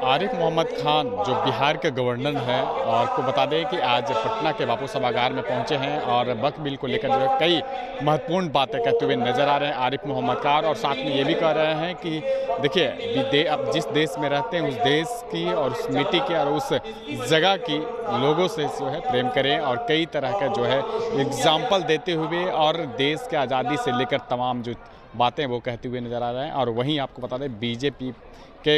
आरिफ मोहम्मद खान जो बिहार के गवर्नर हैं और को बता दें कि आज पटना के बापू सभागार में पहुंचे हैं और वक्फ बिल को लेकर जो है कई महत्वपूर्ण बातें कहते हुए नजर आ रहे हैं आरिफ मोहम्मद खान। और साथ में ये भी कह रहे हैं कि देखिए अब जिस देश में रहते हैं उस देश की और उस मिट्टी की और उस जगह की लोगों से जो है प्रेम करें और कई तरह का जो है एग्जाम्पल देते हुए और देश के आज़ादी से लेकर तमाम जो बातें वो कहते हुए नजर आ रहे हैं। और वहीं आपको बता दें बीजेपी के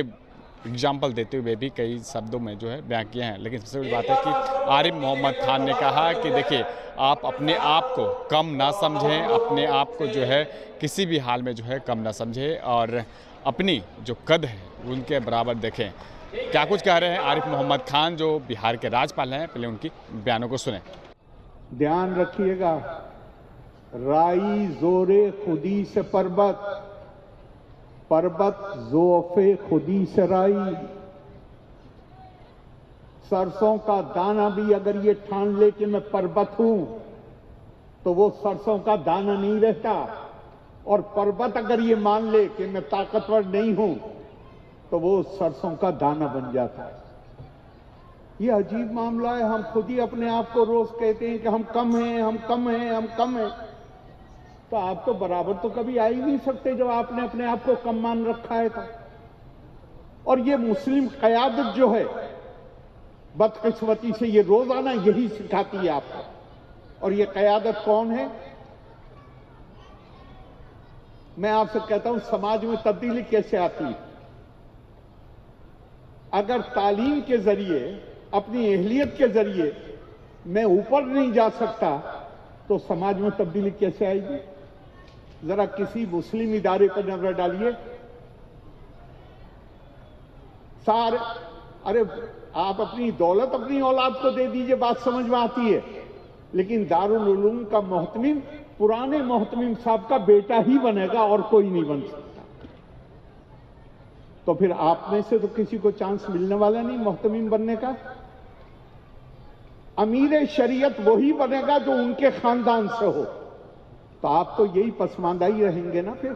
एग्जाम्पल देते हुए भी कई शब्दों में जो है बयां किए हैं। लेकिन सबसे बड़ी बात है कि आरिफ मोहम्मद खान ने कहा कि देखिए आप अपने आप को कम ना समझें, अपने आप को जो है किसी भी हाल में जो है कम ना समझें और अपनी जो कद है उनके बराबर देखें। क्या कुछ कह रहे हैं आरिफ मोहम्मद खान जो बिहार के राज्यपाल हैं, पहले उनकी बयानों को सुने। ध्यान रखिएगा, राई जोरे खुदी से पर्वत, पर्वत ज़ोफ़े खुदी से राई। सरसों का दाना भी अगर ये ठान ले कि मैं पर्वत हूं तो वो सरसों का दाना नहीं रहता, और पर्वत अगर ये मान ले कि मैं ताकतवर नहीं हूं तो वो सरसों का दाना बन जाता है। ये अजीब मामला है। हम खुद ही अपने आप को रोज कहते हैं कि हम कम हैं, हम कम हैं, हम कम हैं। तो आप तो बराबर तो कभी आ ही नहीं सकते जब आपने अपने आप को कम मान रखा है तो। और ये मुस्लिम क़यादत जो है बदकिस्मती से ये रोजाना यही सिखाती है आपको। और ये क़यादत कौन है? मैं आपसे कहता हूं समाज में तब्दीली कैसे आती है। अगर तालीम के जरिए, अपनी अहलियत के जरिए मैं ऊपर नहीं जा सकता तो समाज में तब्दीली कैसे आएगी? जरा किसी मुस्लिम इदारे पर नजर डालिए, सारे अरे आप अपनी दौलत अपनी औलाद को दे दीजिए, बात समझ में आती है। लेकिन दारुल उलूम का मोहतमिम पुराने मोहतमिम साहब का बेटा ही बनेगा और कोई नहीं बन सकता। तो फिर आप में से तो किसी को चांस मिलने वाला नहीं मोहतमिम बनने का। अमीर शरीयत वही बनेगा जो उनके खानदान से हो। तो आप तो यही पसमानदा ही रहेंगे ना। फिर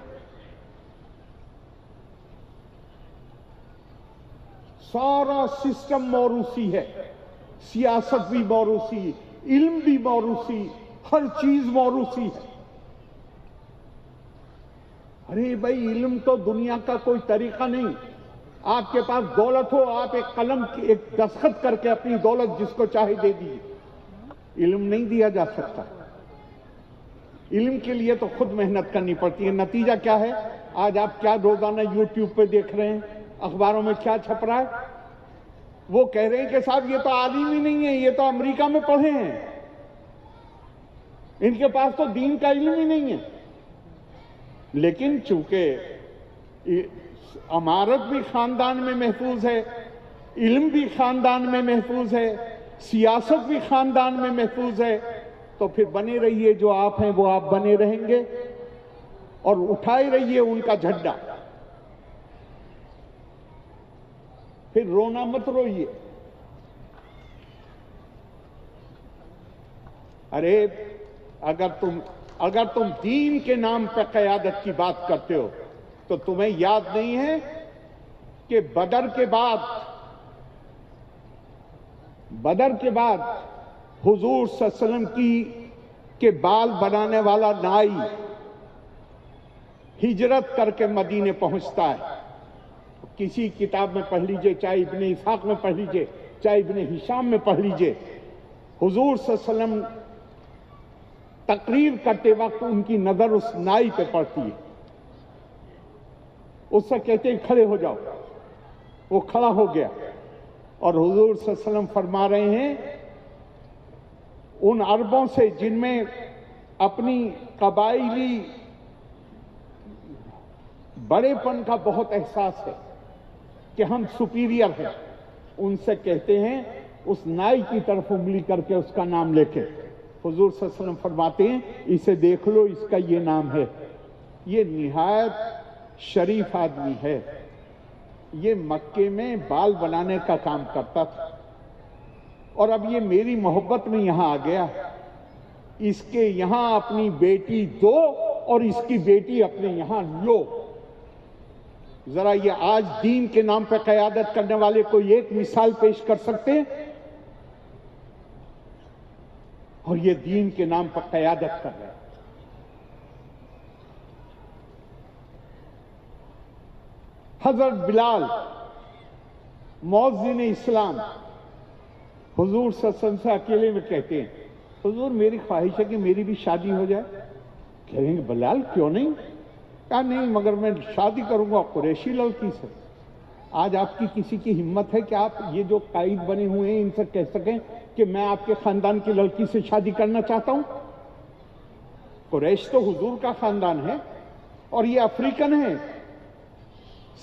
सारा सिस्टम मौरूसी है, सियासत भी मौरूसी, इल्म भी मौरूसी, हर चीज मौरूसी है। अरे भाई, इल्म तो दुनिया का कोई तरीका नहीं। आपके पास दौलत हो, आप एक कलम की एक दस्तखत करके अपनी दौलत जिसको चाहे दे दीजिए। इल्म नहीं दिया जा सकता। इल्म के लिए तो खुद मेहनत करनी पड़ती है। नतीजा क्या है? आज आप क्या रोजाना यूट्यूब पे देख रहे हैं, अखबारों में क्या छप रहा है? वो कह रहे हैं कि साहब ये तो आलिम ही नहीं है, ये तो अमेरिका में पढ़े हैं, इनके पास तो दीन का इल्म ही नहीं है। लेकिन चूंकि अमारत भी खानदान में महफूज है, इल्म भी खानदान में महफूज है, सियासत भी खानदान में महफूज है, तो फिर बने रहिए, जो आप हैं वो आप बने रहेंगे और उठाए रहिए उनका झंडा। फिर रोना मत रोइए। अरे अगर तुम दीन के नाम पर क़यादत की बात करते हो तो तुम्हें याद नहीं है कि बदर के बाद हुजूर सल्लल्लाहु अलैहि वसल्लम के बाल बनाने वाला नाई हिजरत करके मदीने पहुंचता है। किसी किताब में पढ़ लीजिए, चाहे इब्ने इसाक में पढ़ लीजिए, चाहे इब्ने हिशाम में पढ़ लीजिए, हुजूर सल्लल्लाहु अलैहि वसल्लम तकरीर करते वक्त उनकी नजर उस नाई पे पड़ती है। उससे कहते हैं खड़े हो जाओ। वो खड़ा हो गया और हुजूर सल्लल्लाहु अलैहि वसल्लम फरमा रहे हैं, उन अरबों से जिनमें अपनी कबाइली बड़ेपन का बहुत एहसास है कि हम सुपीरियर हैं, उनसे कहते हैं उस नाई की तरफ उंगली करके उसका नाम लेके हुजूर सल्लल्लाहु अलैहि वसल्लम फरमाते हैं, इसे देख लो, इसका ये नाम है। ये निहायत शरीफ आदमी है। ये मक्के में बाल बनाने का काम करता था और अब ये मेरी मोहब्बत में यहां आ गया। इसके यहां अपनी बेटी दो और इसकी बेटी अपने यहां लो। ذرا یہ آج دین کے نام پہ قیادت کرنے والے کوئی ایک مثال پیش کر سکتے ہیں؟ اور یہ دین کے نام پر قیادت کر رہے ہیں۔ حضرت بلال مؤذن اسلام حضور صلی اللہ علیہ وسلم سے اکیلے میں کہتے ہیں، حضور میری خواہش ہے کہ میری بھی شادی ہو جائے۔ کہیں گے بلال کیوں نہیں؟ کہا نہیں، مگر میں شادی کروں گا قریشی لڑکی سے۔ آج آپ کی کسی کی ہمت ہے کہ آپ یہ جو قائد بنے ہوئے ہیں ان سے کہہ سکیں کہ میں آپ کے خاندان کی لڑکی سے شادی کرنا چاہتا ہوں؟ قریش تو حضور کا خاندان ہے اور یہ افریقن ہے،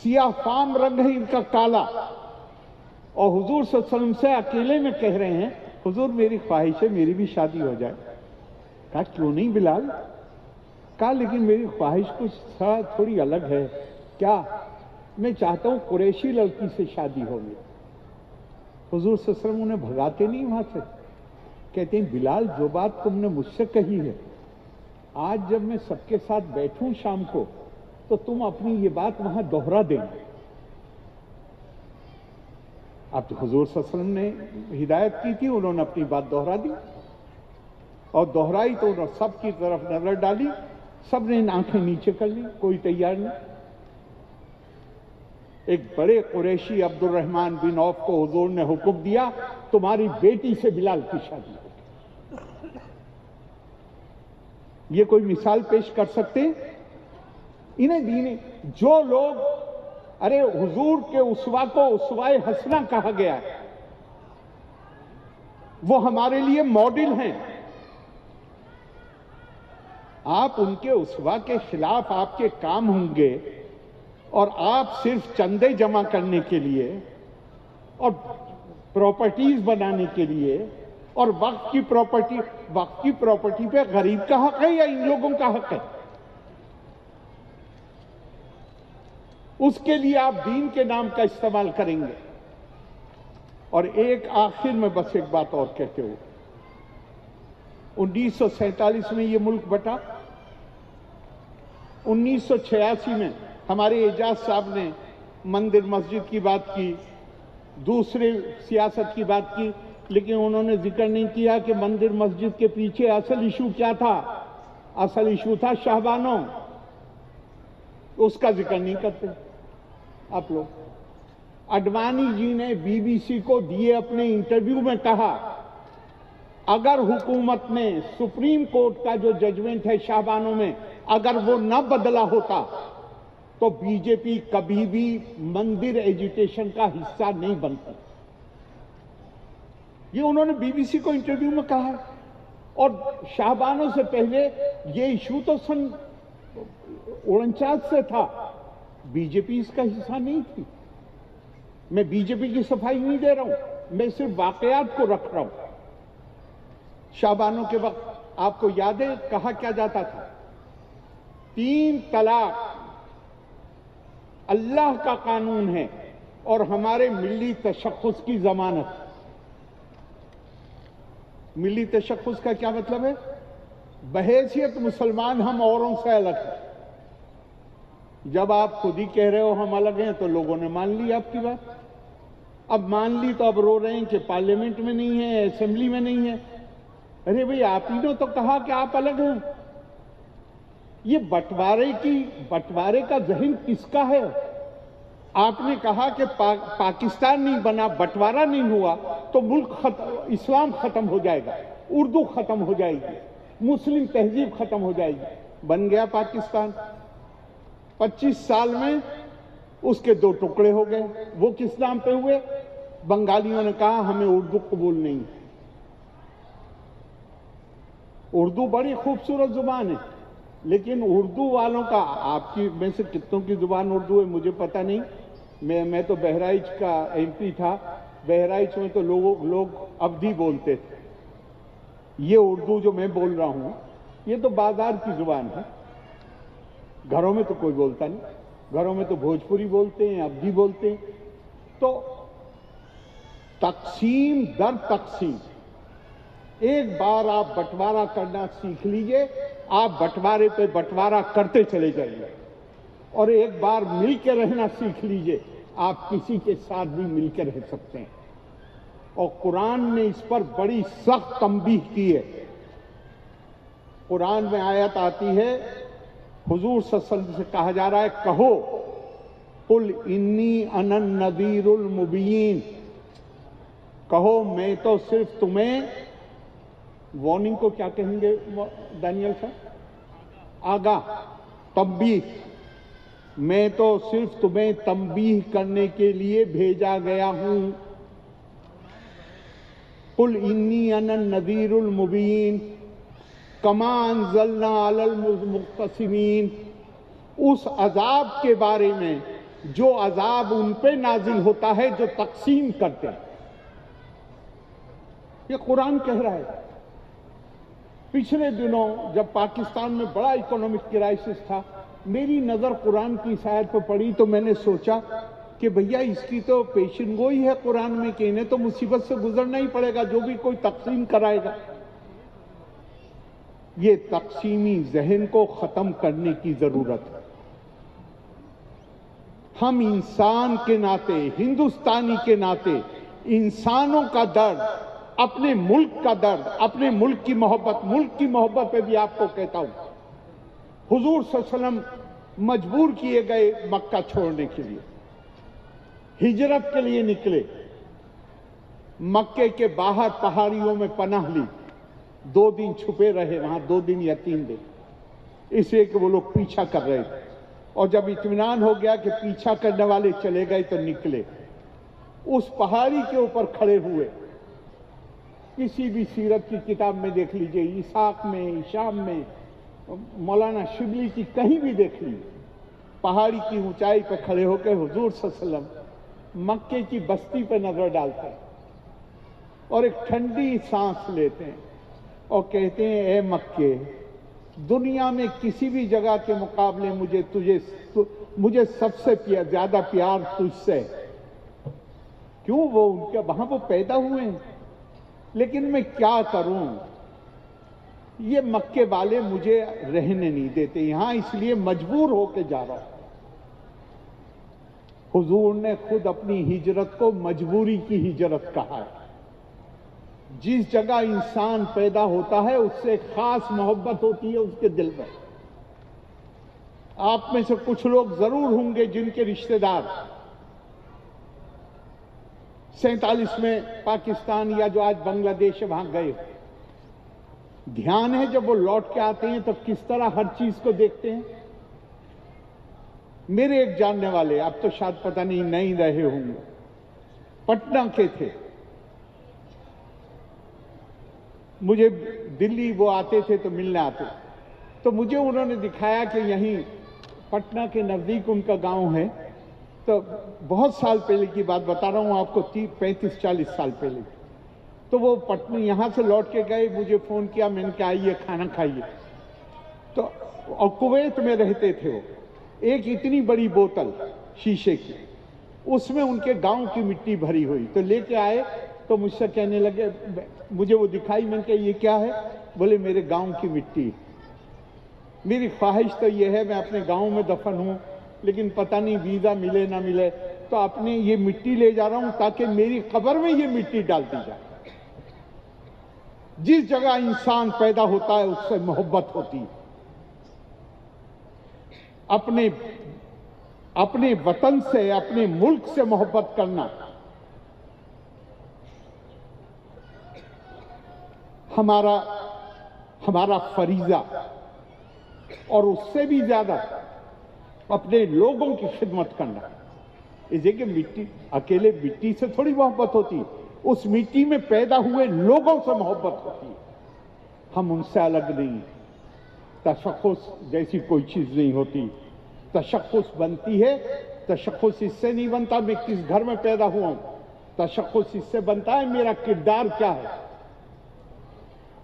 سیاہ فام رنگ ہے ان کا کالا، اور حضور صلی اللہ علیہ وسلم سے اکیلے میں کہہ رہے ہیں حضور میری خواہش ہے میری بھی شادی ہو جائے۔ کہا کیوں نہیں بلال؟ کہا لیکن میری خواہش کچھ تھوڑی الگ ہے۔ کیا؟ میں چاہتا ہوں قریشی لڑکی سے شادی ہوگی۔ حضور صلی اللہ علیہ وسلم انہیں بھگاتے نہیں وہاں سے، کہتے ہیں بلال جو بات تم نے مجھ سے کہی ہے، آج جب میں سب کے ساتھ بیٹھوں شام کو تو تم اپنی یہ بات وہاں دوہرا دینا۔ اب تو حضور صلی اللہ علیہ وسلم نے ہدایت کی تھی، انہوں نے اپنی بات دوہرا دی، اور دوہرائی تو انہوں نے سب کی طرف نظر ڈالی، سب نے آنکھیں نیچے کر لی، کوئی تیار نہیں۔ ایک بڑے قریشی عبد الرحمن بن عوف کو حضور نے حکم دیا تمہاری بیٹی سے بلال کی شادی ہو۔ یہ کوئی مثال پیش کر سکتے ہیں؟ انہیں دینے جو لوگ، ارے حضور کے اسوہ کو اسوہ حسنہ کہا گیا ہے، وہ ہمارے لیے ماڈل ہیں۔ آپ ان کے اسوہ کے خلاف آپ کے کام ہوں گے اور آپ صرف چندے جمع کرنے کے لیے اور پراپرٹیز بنانے کے لیے اور وقت کی پراپرٹی پہ غریب کا حق ہے یا ان لوگوں کا حق ہے؟ اس کے لیے آپ دین کے نام کا استعمال کریں گے۔ اور ایک آخر میں بس ایک بات اور کہتے ہو، 1947 میں یہ ملک بٹا، 1986 میں ہمارے اعجاز صاحب نے مندر مسجد کی بات کی، دوسرے سیاست کی بات کی، لیکن انہوں نے ذکر نہیں کیا کہ مندر مسجد کے پیچھے اصل ایشو کیا تھا۔ اصل ایشو تھا شاہبانوں، اس کا ذکر نہیں کرتے آپ لوگ۔ اڈوانی جی نے بی بی سی کو دیے اپنے انٹرویو میں کہا اگر حکومت نے سپریم کورٹ کا جو ججمنٹ ہے شاہبانوں میں اگر وہ نہ بدلا ہوتا تو بی جے پی کبھی بھی مندر ایجوٹیشن کا حصہ نہیں بنتی۔ یہ انہوں نے بی بی سی کو انٹرویو میں کہا، اور شاہبانوں سے پہلے یہ ایشو تو سن 49 سے تھا، بی جے پی اس کا حصہ نہیں تھی۔ میں بی جے پی کی صفائی نہیں دے رہا ہوں، میں صرف واقعات کو رکھ رہا ہوں۔ شاہبانوں کے وقت آپ کو یاد ہے کہا کیا جاتا تھا؟ 3 طلاق اللہ کا قانون ہے اور ہمارے ملی تشخص کی ضمانت۔ ملی تشخص کا کیا مطلب ہے؟ بحیثیت مسلمان ہم اوروں سے الگ ہیں۔ جب آپ خود ہی کہہ رہے ہو ہم الگ ہیں تو لوگوں نے مان لی آپ کی بات، اب مان لی تو اب رو رہے ہیں کہ پارلیمنٹ میں نہیں ہے، اسمبلی میں نہیں ہے۔ ارے بھئی آپ ہی نے تو کہا کہ آپ الگ ہیں۔ یہ بٹوارے کا ذہن کس کا ہے؟ آپ نے کہا کہ پاکستان نہیں بنا، بٹوارا نہیں ہوا تو ملک اسلام ختم ہو جائے گا، اردو ختم ہو جائے گی، مسلم تہذیب ختم ہو جائے گی۔ بن گیا پاکستان، 25 سال میں اس کے 2 ٹکڑے ہو گئے۔ وہ کس نام پہ ہوئے؟ بنگالیوں نے کہا ہمیں اردو قبول نہیں۔ اردو بڑی خوبصورت زبان ہے، لیکن اردو والوں کا، آپ کی میں سے کتنوں کی زبان اردو ہے مجھے پتہ نہیں، میں تو بہرائچ کا ایم پی تھا، بہرائچ میں تو لوگ ابدی بولتے تھے۔ یہ اردو جو میں بول رہا ہوں یہ تو بازار کی زبان ہے، گھروں میں تو کوئی بولتا نہیں، گھروں میں تو بھوجپوری بولتے ہیں، ابدی بولتے ہیں۔ تو تقسیم در تقسیم، ایک بار آپ بٹوارا کرنا سیکھ لیجئے، آپ بٹوارے پہ بٹوارا کرتے چلے جائیے۔ और एक बार मिल के रहना सीख लीजिए, आप किसी के साथ भी मिल के रह सकते हैं। और कुरान ने इस पर बड़ी सख्त तंबीह की है। कुरान में आयत आती है, हुजूर सल्लल्लाहु अलैहि वसल्लम से कहा जा रहा है, कहो कुल इन्नी अनन नज़ीरुल मुबीन, कहो मैं तो सिर्फ तुम्हें, वार्निंग को क्या कहेंगे दानियल साहब, आगाह, तंबीह, मैं तो सिर्फ तुम्हें तंबीह करने के लिए भेजा गया हूं। कुल इन्नी अनन नज़ीरुल मुबीन कमा अंज़लना अलल मुक़्तसिमीन, उस अजाब के बारे में जो अजाब उन पे नाजिल होता है जो तकसीम करते हैं। ये कुरान कह रहा है। पिछले दिनों जब पाकिस्तान में बड़ा इकोनॉमिक क्राइसिस था, मेरी नज़र कुरान की इस आयत पर पड़ी तो मैंने सोचा कि भैया इसकी तो पेशिन गोई है कुरान में कि इन्हें तो मुसीबत से गुजरना ही पड़ेगा जो भी कोई तकसीम कराएगा। ये तकसीमी जहन को खत्म करने की जरूरत है। हम इंसान के नाते, हिंदुस्तानी के नाते, इंसानों का दर्द, अपने मुल्क का दर्द, अपने मुल्क की मोहब्बत पे भी आपको कहता हूं, हुजूर सल्लल्लाहु अलैहि वसल्लम मजबूर किए गए मक्का छोड़ने के लिए, हिजरत के लिए निकले, मक्के के बाहर पहाड़ियों में पनाह ली, 2 दिन छुपे रहे वहां, 2 दिन या 3 दिन, इसलिए कि वो लोग पीछा कर रहे थे। और जब इत्मीनान हो गया कि पीछा करने वाले चले गए तो निकले, उस पहाड़ी के ऊपर खड़े हुए। किसी भी सीरत की किताब में देख लीजिए, इसाक में, शाम में, मौलाना शिबली की कहीं भी देख लीजिए, पहाड़ी की ऊंचाई पर खड़े होकर हुजूर सल्लल्लाहु अलैहि वसल्लम मक्के की बस्ती पर नजर डालते हैं और एक ठंडी सांस लेते हैं और कहते हैं, ए मक्के, दुनिया में किसी भी जगह के मुकाबले मुझे सबसे ज्यादा प्यार तुझसे। क्यों? वो उनके वहां वो पैदा हुए हैं, लेकिन मैं क्या करूं, ये मक्के वाले मुझे रहने नहीं देते यहां, इसलिए मजबूर होके जा रहा हूं। हुजूर ने खुद अपनी हिजरत को मजबूरी की हिजरत कहा है। जिस जगह इंसान पैदा होता है उससे खास मोहब्बत होती है उसके दिल में। आप में से कुछ लोग जरूर होंगे जिनके रिश्तेदार 47 में पाकिस्तान या जो आज बांग्लादेश है वहां गए। ध्यान है जब वो लौट के आते हैं तो किस तरह हर चीज को देखते हैं। मेरे एक जानने वाले, अब तो शायद पता नहीं रहे होंगे, पटना के थे। मुझे दिल्ली वो आते थे तो मिलने आते, तो मुझे उन्होंने दिखाया कि यहीं पटना के नजदीक उनका गांव है। तो बहुत साल पहले की बात बता रहा हूं आपको, 35-40 साल पहले। तो वो पटना यहां से लौट के गए, मुझे फोन किया, मैंने कहा आइए खाना खाइए। तो और कुवैत में रहते थे वो। एक इतनी बड़ी बोतल शीशे की, उसमें उनके गांव की मिट्टी भरी हुई, तो लेके आए। तो मुझसे कहने लगे, मुझे वो दिखाई, मैंने कहा ये क्या है? बोले मेरे गांव की मिट्टी। मेरी ख्वाहिश तो ये है मैं अपने गांव में दफन हूं, लेकिन पता नहीं वीजा मिले ना मिले, तो अपने ये मिट्टी ले जा रहा हूं ताकि मेरी कब्र में ये मिट्टी डाल दी जाए। जिस जगह इंसान पैदा होता है उससे मोहब्बत होती है। अपने वतन से, अपने मुल्क से मोहब्बत करना हमारा फरीजा, और उससे भी ज्यादा अपने लोगों की खिदमत करना। इसे कि मिट्टी, अकेले मिट्टी से थोड़ी मोहब्बत होती, उस मिट्टी में पैदा हुए लोगों से मोहब्बत होती है। हम उनसे अलग नहीं। तशख़्ख़ुस जैसी कोई चीज नहीं होती। तशख़्ख़ुस बनती है, तशख़्ख़ुस इससे नहीं बनता मैं किस घर में पैदा हुआ हूं। तशख़्ख़ुस इससे बनता है मेरा किरदार क्या है,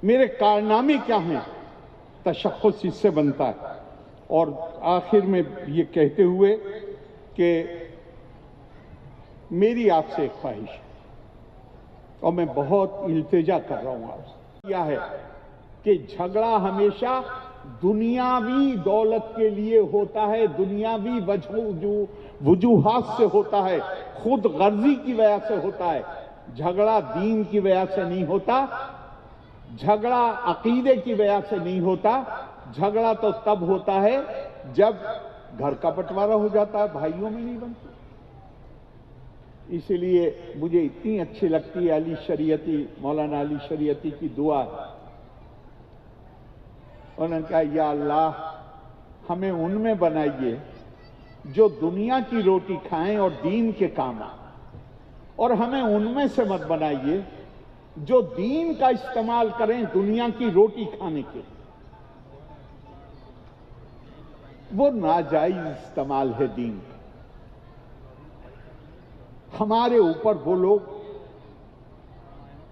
मेरे कारनामे क्या हैं। तशख़्ख़ुस इससे बनता है। और आखिर में ये कहते हुए कि मेरी आपसे एक ख्वाहिश है, और मैं बहुत इल्तिजा कर रहा हूं आपसे, यह है कि झगड़ा हमेशा दुनियावी दौलत के लिए होता है, दुनियावी वजूहात से होता है, खुद गर्जी की वजह से होता है। झगड़ा दीन की वजह से नहीं होता, झगड़ा अकीदे की वजह से नहीं होता। झगड़ा तो तब होता है जब घर का बंटवारा हो जाता है, भाइयों में नहीं बनती। इसलिए मुझे इतनी अच्छी लगती है अली शरीयती, मौलाना अली शरीयती की दुआ। उन्होंने कहा, या अल्लाह हमें उनमें बनाइए जो दुनिया की रोटी खाएं और दीन के काम आए, और हमें उनमें से मत बनाइए जो दीन का इस्तेमाल करें दुनिया की रोटी खाने के। वो नाजायज इस्तेमाल है दीन का। हमारे ऊपर वो लोग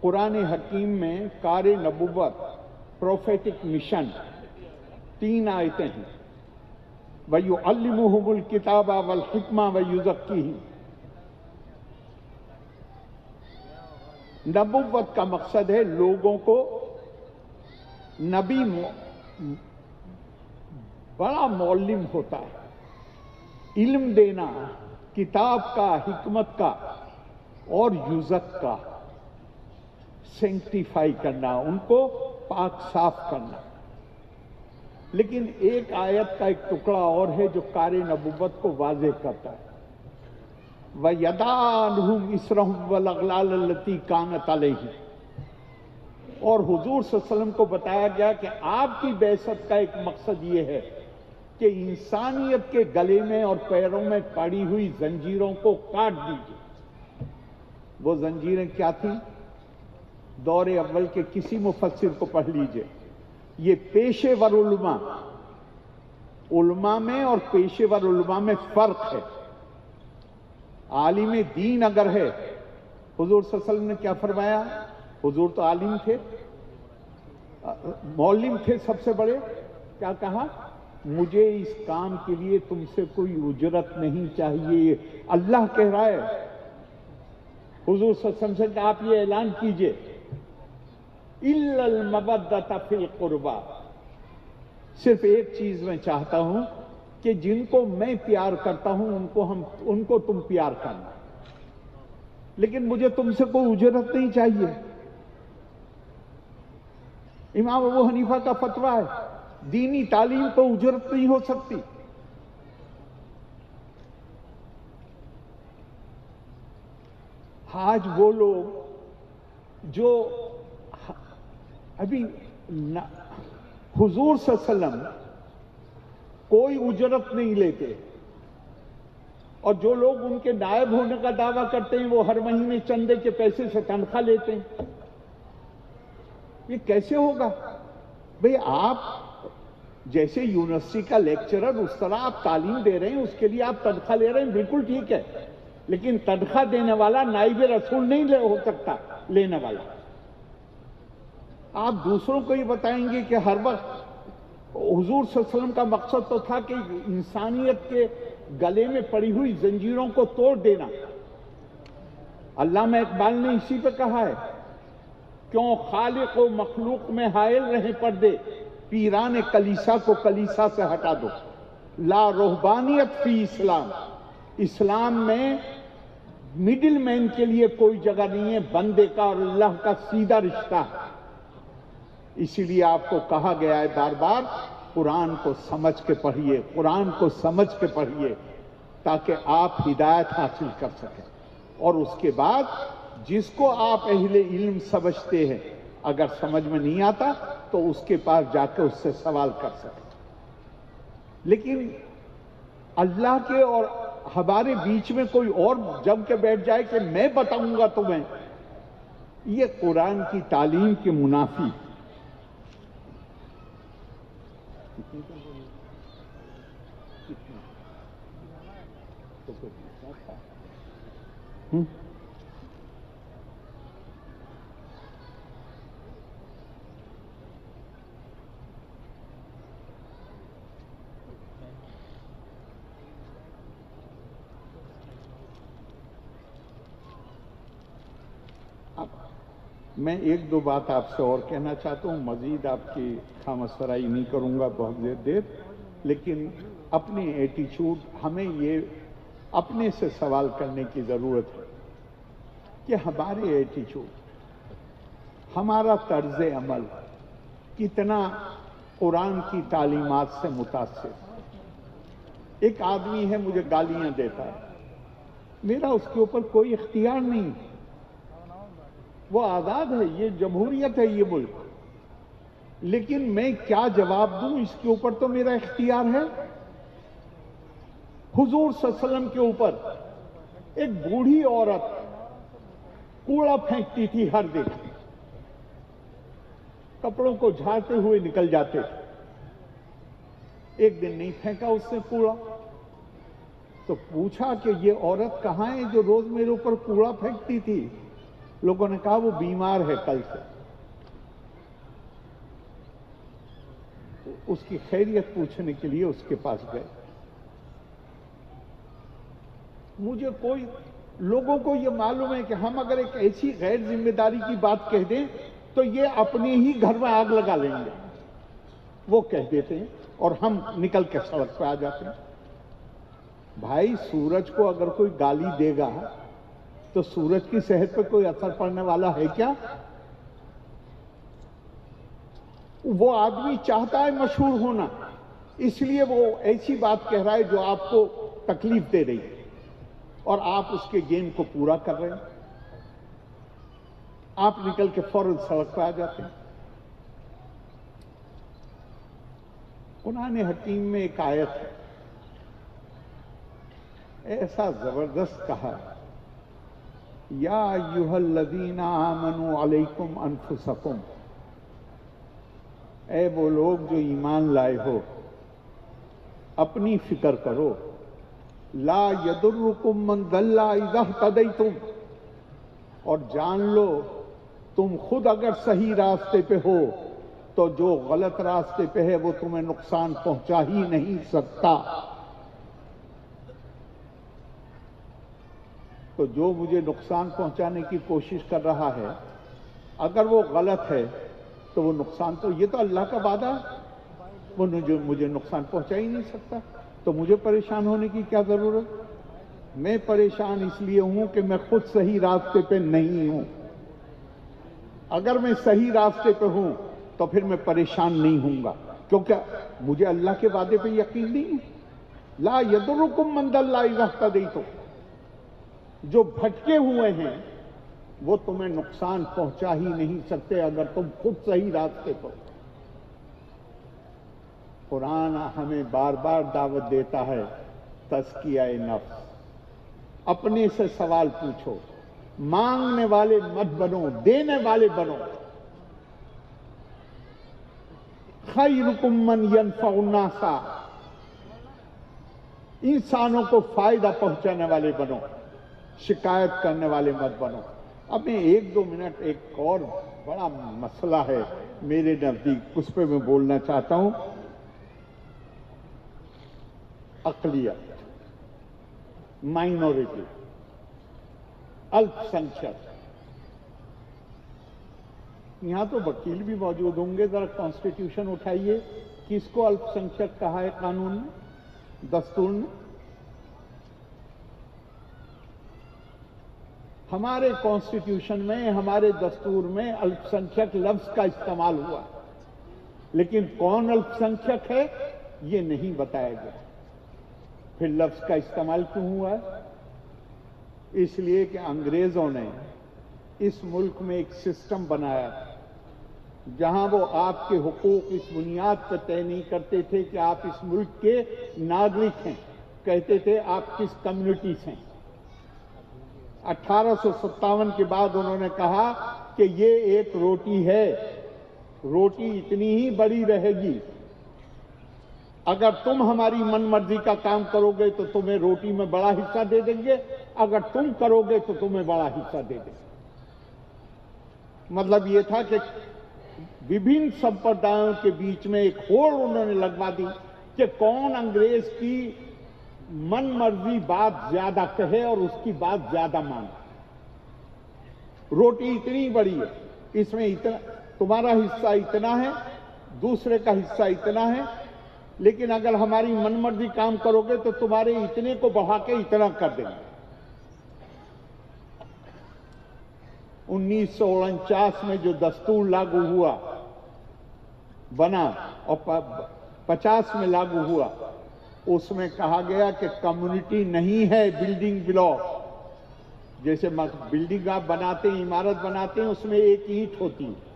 कुरान हकीम में कार नबुव्वत, प्रोफेटिक मिशन, 3 आयतें हैं। वयुअल्लिमुहुमुल किताबा वल हिक्मा वयुज़क्कीहिम। नबुव्वत का मकसद है लोगों को नबी बड़ा मौलिम होता है, इल्म देना, किताब का, हिकमत का और युज़क का, सेंक्टिफाई करना, उनको पाक साफ करना। लेकिन एक आयत का एक टुकड़ा और है जो कार नबुव्वत को वाज़ेह करता है। वयदाअन्हुम इसरहुम वल अग़लाल अल्लती कानत अलैहिम। और हुजूर सल्लल्लाहु अलैहि वसल्लम को बताया गया कि आपकी बेइज्जत का एक मकसद ये है कि इंसानियत के गले में और पैरों में पड़ी हुई जंजीरों को काट दीजिए। वो जंजीरें क्या थी? दौरे अव्वल के किसी मुफस्सिर को पढ़ लीजिए। ये पेशेवर उलमा में और पेशेवर उलमा में फर्क है। आलिम दीन अगर है, हुजूर सल्लल्लाहु अलैहि वसल्लम ने क्या फरमाया? हुजूर तो आलिम थे, मौलिम थे सबसे बड़े। क्या कहा? मुझे इस काम के लिए तुमसे कोई उजरत नहीं चाहिए। अल्लाह कह रहा है, हुजूर सल्लल्लाहु अलैहि वसल्लम से आप ये ऐलान कीजिए, इल्लल मवद्दत फिल कुर्बा। सिर्फ एक चीज मैं चाहता हूं कि जिनको मैं प्यार करता हूं उनको तुम प्यार करना, लेकिन मुझे तुमसे कोई उजरत नहीं चाहिए। इमाम अबू हनीफा का फतवा है, दीनी तालीम को उजरत नहीं हो सकती। आज वो लोग जो अभी हुजूर सल्लल्लाहु अलैहि वसल्लम कोई उजरत नहीं लेते, और जो लोग उनके नायब होने का दावा करते हैं वो हर महीने चंदे के पैसे से तनख्वाह लेते हैं। ये कैसे होगा भाई? आप जैसे यूनिवर्सिटी का लेक्चरर उस तरह आप तालीम दे रहे हैं, उसके लिए आप तनख्वाह ले रहे हैं, बिल्कुल ठीक है, लेकिन तनख्वाह देने वाला नाइब रसूल नहीं हो सकता लेने वाला। आप दूसरों को ये बताएंगे कि हर वक्त हुजूर सल्लल्लाहु अलैहि वसल्लम का मकसद तो था कि इंसानियत के गले में पड़ी हुई जंजीरों को तोड़ देना। अल्लामा इकबाल ने इसी पे कहा है, क्यों खालिक व मखलूक में हायल रहे पर्दे, पीरान कलीसा को कलीसा से हटा दो। ला रुहबानियत फी इस्लाम। इस्लाम में मिडिल मैन के लिए कोई जगह नहीं है, बंदे का और अल्लाह का सीधा रिश्ता है। इसीलिए आपको कहा गया है बार बार, कुरान को समझ के पढ़िए, कुरान को समझ के पढ़िए, ताकि आप हिदायत हासिल कर सकें। और उसके बाद जिसको आप अहले इल्म समझते हैं, अगर समझ में नहीं आता तो उसके पास जाकर उससे सवाल कर सकें। लेकिन अल्लाह के और हमारे बीच में कोई और जम के बैठ जाए कि मैं बताऊंगा तुम्हें, ये कुरान की तालीम के मुनाफी। मैं एक दो बात आपसे और कहना चाहता हूँ, मजीद आपकी खामसराई नहीं करूँगा बहुत देर, लेकिन अपनी एटीट्यूड, हमें ये अपने से सवाल करने की ज़रूरत है कि हमारे एटीट्यूड, हमारा तर्ज अमल कितना कुरान की तालीमात से मुतासिर। एक आदमी है, मुझे गालियां देता है, मेरा उसके ऊपर कोई इख्तियार नहीं, वो आज़ाद है, ये जमहूरियत है ये मुल्क, लेकिन मैं क्या जवाब दूं इसके ऊपर तो मेरा इख्तियार है। हुजूर सल्लल्लाहु अलैहि वसल्लम के ऊपर एक बूढ़ी औरत कूड़ा फेंकती थी हर दिन, कपड़ों को झाड़ते हुए निकल जाते थे। एक दिन नहीं फेंका उसने कूड़ा, तो पूछा कि ये औरत कहां है जो रोज मेरे ऊपर कूड़ा फेंकती थी? लोगों ने कहा वो बीमार है कल से। उसकी खैरियत पूछने के लिए उसके पास गए। मुझे कोई, लोगों को ये मालूम है कि हम अगर एक ऐसी गैर जिम्मेदारी की बात कह दें तो ये अपने ही घर में आग लगा लेंगे, वो कह देते हैं और हम निकल के सड़क पर आ जाते हैं। भाई, सूरज को अगर कोई गाली देगा तो सूरज की सेहत पर कोई असर पड़ने वाला है क्या? वो आदमी चाहता है मशहूर होना, इसलिए वो ऐसी बात कह रहा है जो आपको तकलीफ दे रही है और आप उसके गेम को पूरा कर रहे हैं। आप निकल के फौरन सड़क पर आ जाते हैं। कुरान हकीम में एक आयत है, ऐसा जबरदस्त कहा, या अय्युहल्लज़ीना आमनू अलैकुम अनफुसकुम, ऐ वो लोग जो ईमान लाए हो, अपनी फिक्र करो। ला यदुर्रुकुम मन दल्ला इज़ा इह्तदैतुम, और जान लो तुम खुद अगर सही रास्ते पे हो तो जो गलत रास्ते पे है वो तुम्हें नुकसान पहुंचा ही नहीं सकता। तो जो मुझे नुकसान पहुंचाने की कोशिश कर रहा है, अगर वो गलत है तो वो नुकसान, तो ये तो अल्लाह का वादा है, वो मुझे नुकसान पहुंचा ही नहीं सकता, तो मुझे परेशान होने की क्या जरूरत? मैं परेशान इसलिए हूं कि मैं खुद सही रास्ते पे नहीं हूं। अगर मैं सही रास्ते पे हूं तो फिर मैं परेशान नहीं हूंगा, क्योंकि मुझे अल्लाह के वादे पे यकीन नहीं है। ला यदुर्रुकुम मन दल्ला इज़ा इह्तदैतुम, जो भटके हुए हैं वो तुम्हें नुकसान पहुंचा ही नहीं सकते अगर तुम खुद सही रास्ते पर। कुरान हमें बार बार दावत देता है तज़किया-ए नफ्स, अपने से सवाल पूछो, मांगने वाले मत बनो, देने वाले बनो। खैरुकुम मन यनफ़उ नासा, इंसानों को फायदा पहुंचाने वाले बनो, शिकायत करने वाले मत बनो। अब मैं एक दो मिनट, एक और बड़ा मसला है मेरे नजदीक, उस पर मैं बोलना चाहता हूं। अक़लियत, माइनॉरिटी, अल्पसंख्यक। यहां तो वकील भी मौजूद होंगे, जरा कॉन्स्टिट्यूशन उठाइए, किसको अल्पसंख्यक कहा है कानून में, दस्तूर में? हमारे कॉन्स्टिट्यूशन में, हमारे दस्तूर में अल्पसंख्यक लफ्ज का इस्तेमाल हुआ, लेकिन कौन अल्पसंख्यक है ये नहीं बताया गया। फिर लफ्ज का इस्तेमाल क्यों हुआ है? इसलिए कि अंग्रेजों ने इस मुल्क में एक सिस्टम बनाया जहां वो आपके हुकूक इस बुनियाद पर तय नहीं करते थे कि आप इस मुल्क के नागरिक हैं, कहते थे आप किस कम्युनिटी से हैं। 1857 के बाद उन्होंने कहा कि ये एक रोटी है, रोटी इतनी ही बड़ी रहेगी, अगर तुम हमारी मनमर्जी का काम करोगे तो तुम्हें रोटी में बड़ा हिस्सा दे देंगे, अगर तुम करोगे तो तुम्हें बड़ा हिस्सा दे देंगे। मतलब ये था कि विभिन्न संप्रदायों के बीच में एक होड़ उन्होंने लगवा दी कि कौन अंग्रेज की मनमर्जी बात ज्यादा कहे और उसकी बात ज्यादा माने। रोटी इतनी बड़ी है, इसमें इतना तुम्हारा हिस्सा इतना है, दूसरे का हिस्सा इतना है, लेकिन अगर हमारी मनमर्जी काम करोगे तो तुम्हारे इतने को बढ़ा के इतना कर देंगे। 1949 में जो दस्तूर लागू हुआ बना और 50 में लागू हुआ, उसमें कहा गया कि कम्युनिटी नहीं है बिल्डिंग ब्लॉक। जैसे बिल्डिंग आप बनाते हैं, इमारत बनाते हैं, उसमें एक ईंट होती है।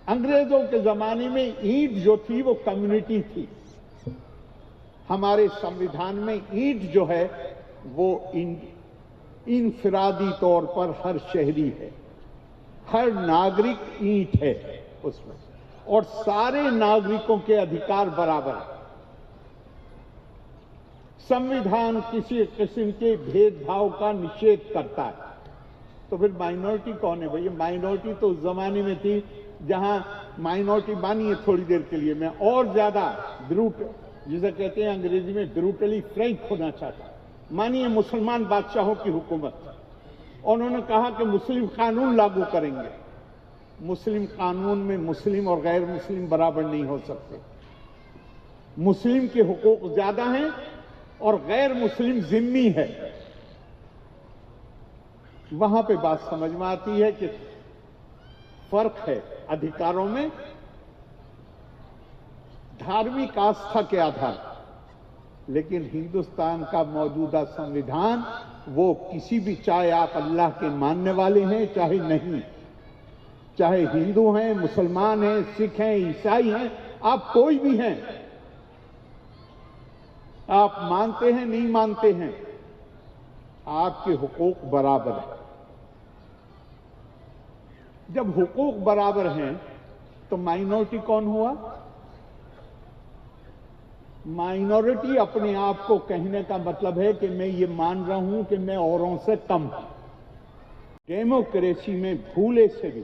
अंग्रेजों के जमाने में ईंट जो थी वो कम्युनिटी थी। हमारे संविधान में ईंट जो है वो इनफिरादी तौर पर हर शहरी है, हर नागरिक ईंट है उसमें, और सारे नागरिकों के अधिकार बराबर है। संविधान किसी किस्म के भेदभाव का निषेध करता है। तो फिर माइनॉरिटी कौन है भैया? माइनॉरिटी तो उस जमाने में थी जहां माइनॉरिटी मानिए थोड़ी देर के लिए, मैं और ज्यादा जिसे कहते हैं अंग्रेजी में ब्रूटली फ्रैंक होना चाहता। मानिए मुसलमान बादशाहों की हुकूमत, उन्होंने कहा कि मुस्लिम कानून लागू करेंगे। मुस्लिम कानून में मुस्लिम और गैर मुस्लिम बराबर नहीं हो सकते। मुस्लिम के हुकूक ज्यादा हैं और गैर मुस्लिम जिम्मी है। वहां पे बात समझ में आती है कि फर्क है अधिकारों में, धार्मिक आस्था के आधार। लेकिन हिंदुस्तान का मौजूदा संविधान वो किसी भी, चाहे आप अल्लाह के मानने वाले हैं चाहे नहीं, चाहे हिंदू हैं, मुसलमान हैं, सिख हैं, ईसाई हैं, आप कोई भी हैं, आप मानते हैं नहीं मानते हैं, आपके हुकूक बराबर है। जब हुकूक बराबर हैं तो माइनॉरिटी कौन हुआ? माइनॉरिटी अपने आप को कहने का मतलब है कि मैं ये मान रहा हूं कि मैं औरों से कम हूं। डेमोक्रेसी में भूले से भी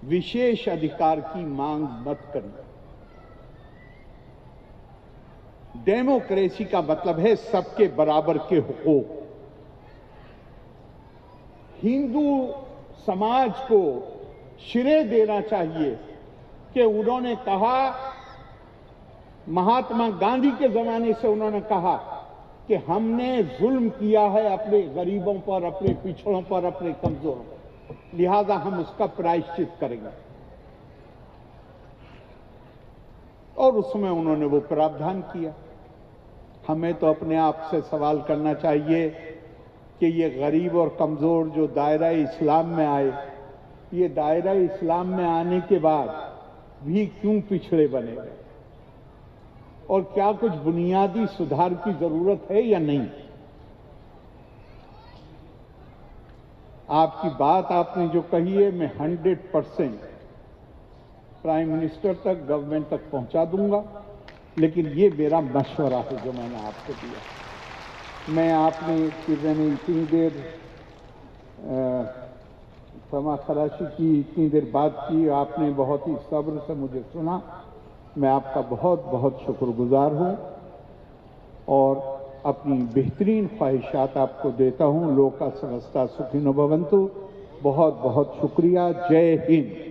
विशेष अधिकार की मांग मत करिए। डेमोक्रेसी का मतलब है सबके बराबर के हुकूक। हिंदू समाज को श्रेय देना चाहिए कि उन्होंने कहा, महात्मा गांधी के जमाने से उन्होंने कहा कि हमने जुल्म किया है अपने गरीबों पर, अपने पिछड़ों पर, अपने कमजोरों पर, लिहाजा हम उसका प्रायश्चित करेंगे। और उसमें उन्होंने वो प्रावधान किया। हमें तो अपने आप से सवाल करना चाहिए कि ये गरीब और कमजोर जो दायरा इस्लाम में आए, ये दायरा इस्लाम में आने के बाद भी क्यों पिछड़े बने गए, और क्या कुछ बुनियादी सुधार की जरूरत है या नहीं? आपकी बात आपने जो कही है, मैं 100% प्राइम मिनिस्टर तक, गवर्नमेंट तक पहुंचा दूंगा, लेकिन ये मेरा मशवरा है जो मैंने आपको दिया। मैंने इतनी देर समा खराशी की इतनी देर बात की, आपने बहुत ही सब्र से मुझे सुना, मैं आपका बहुत बहुत शुक्रगुजार हूं और अपनी बेहतरीन ख्वाहिशात आपको देता हूं। लोका समस्ता सुखिनो भवन्तु। बहुत बहुत शुक्रिया। जय हिंद।